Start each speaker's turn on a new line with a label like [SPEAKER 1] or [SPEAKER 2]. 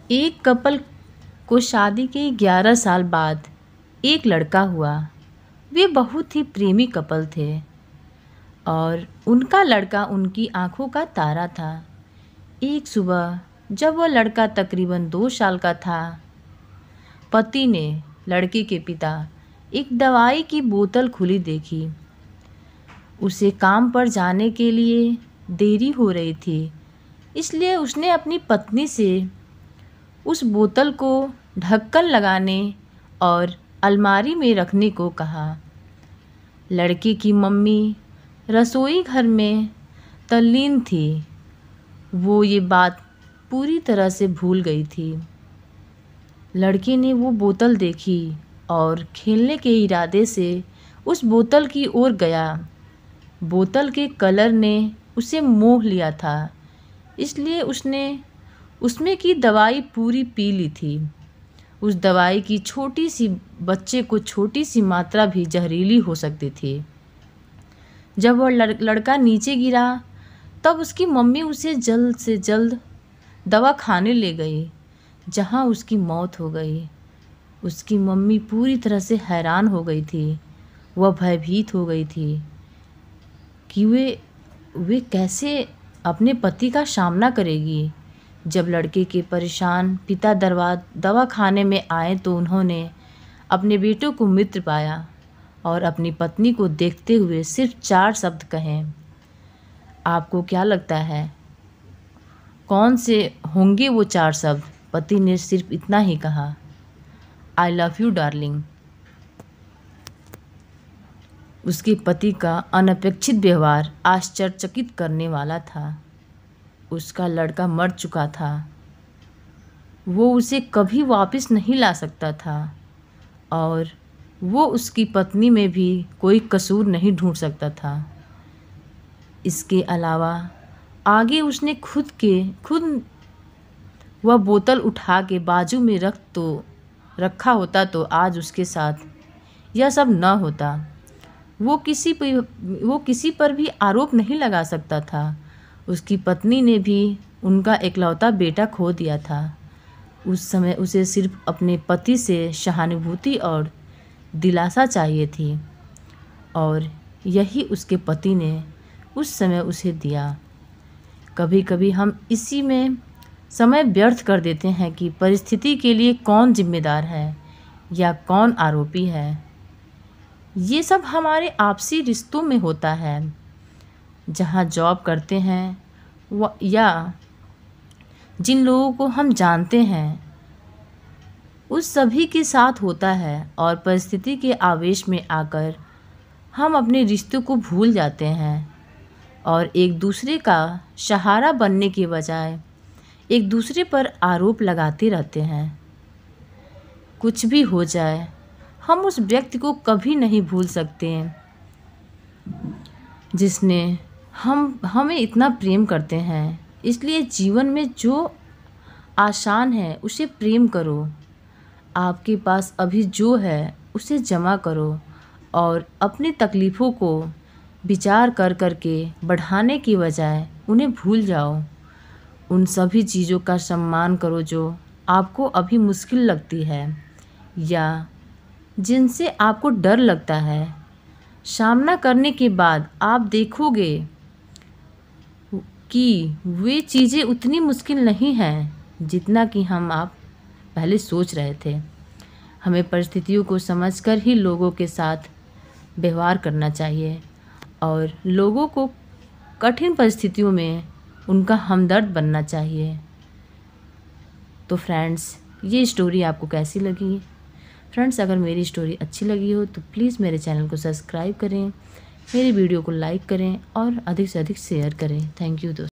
[SPEAKER 1] एक कपल को शादी के 11 साल बाद एक लड़का हुआ। वे बहुत ही प्रेमी कपल थे और उनका लड़का उनकी आंखों का तारा था। एक सुबह जब वह लड़का तकरीबन 2 साल का था, पति ने लड़के के पिता एक दवाई की बोतल खुली देखी। उसे काम पर जाने के लिए देरी हो रही थी, इसलिए उसने अपनी पत्नी से उस बोतल को ढक्कन लगाने और अलमारी में रखने को कहा। लड़के की मम्मी रसोई घर में तल्लीन थी। वो ये बात पूरी तरह से भूल गई थी। लड़के ने वो बोतल देखी और खेलने के इरादे से उस बोतल की ओर गया। बोतल के कलर ने उसे मोह लिया था, इसलिए उसने उसमें की दवाई पूरी पी ली थी। उस दवाई की छोटी सी बच्चे को छोटी सी मात्रा भी जहरीली हो सकती थी। जब वह लड़का नीचे गिरा तब उसकी मम्मी उसे जल्द से जल्द दवा खाने ले गई, जहां उसकी मौत हो गई। उसकी मम्मी पूरी तरह से हैरान हो गई थी। वह भयभीत हो गई थी कि वे कैसे अपने पति का सामना करेगी। जब लड़के के परेशान पिता दवा खाने में आए तो उन्होंने अपने बेटों को मृत पाया और अपनी पत्नी को देखते हुए सिर्फ 4 शब्द कहे। आपको क्या लगता है कौन से होंगे वो 4 शब्द? पति ने सिर्फ इतना ही कहा, आई लव यू डार्लिंग। उसके पति का अनपेक्षित व्यवहार आश्चर्यचकित करने वाला था। उसका लड़का मर चुका था। वो उसे कभी वापस नहीं ला सकता था और वो उसकी पत्नी में भी कोई कसूर नहीं ढूंढ सकता था। इसके अलावा आगे उसने खुद वह बोतल उठा के बाजू में रखा होता तो आज उसके साथ यह सब न होता। वो किसी पर भी आरोप नहीं लगा सकता था। उसकी पत्नी ने भी उनका इकलौता बेटा खो दिया था। उस समय उसे सिर्फ अपने पति से सहानुभूति और दिलासा चाहिए थी और यही उसके पति ने उस समय उसे दिया। कभी कभी हम इसी में समय व्यर्थ कर देते हैं कि परिस्थिति के लिए कौन जिम्मेदार है या कौन आरोपी है। ये सब हमारे आपसी रिश्तों में होता है, जहाँ जॉब करते हैं या जिन लोगों को हम जानते हैं उस सभी के साथ होता है। और परिस्थिति के आवेश में आकर हम अपने रिश्तों को भूल जाते हैं और एक दूसरे का सहारा बनने के बजाय एक दूसरे पर आरोप लगाते रहते हैं। कुछ भी हो जाए हम उस व्यक्ति को कभी नहीं भूल सकते जिसने हमें इतना प्रेम करते हैं। इसलिए जीवन में जो आसान है उसे प्रेम करो। आपके पास अभी जो है उसे जमा करो और अपनी तकलीफ़ों को विचार कर के बढ़ाने की बजाय उन्हें भूल जाओ। उन सभी चीज़ों का सम्मान करो जो आपको अभी मुश्किल लगती है या जिनसे आपको डर लगता है। सामना करने के बाद आप देखोगे कि वे चीज़ें उतनी मुश्किल नहीं हैं जितना कि आप पहले सोच रहे थे। हमें परिस्थितियों को समझकर ही लोगों के साथ व्यवहार करना चाहिए और लोगों को कठिन परिस्थितियों में उनका हमदर्द बनना चाहिए। तो फ्रेंड्स, ये स्टोरी आपको कैसी लगी? फ्रेंड्स, अगर मेरी स्टोरी अच्छी लगी हो तो प्लीज़ मेरे चैनल को सब्सक्राइब करें, मेरी वीडियो को लाइक करें और अधिक से अधिक शेयर करें। थैंक यू दोस्तों।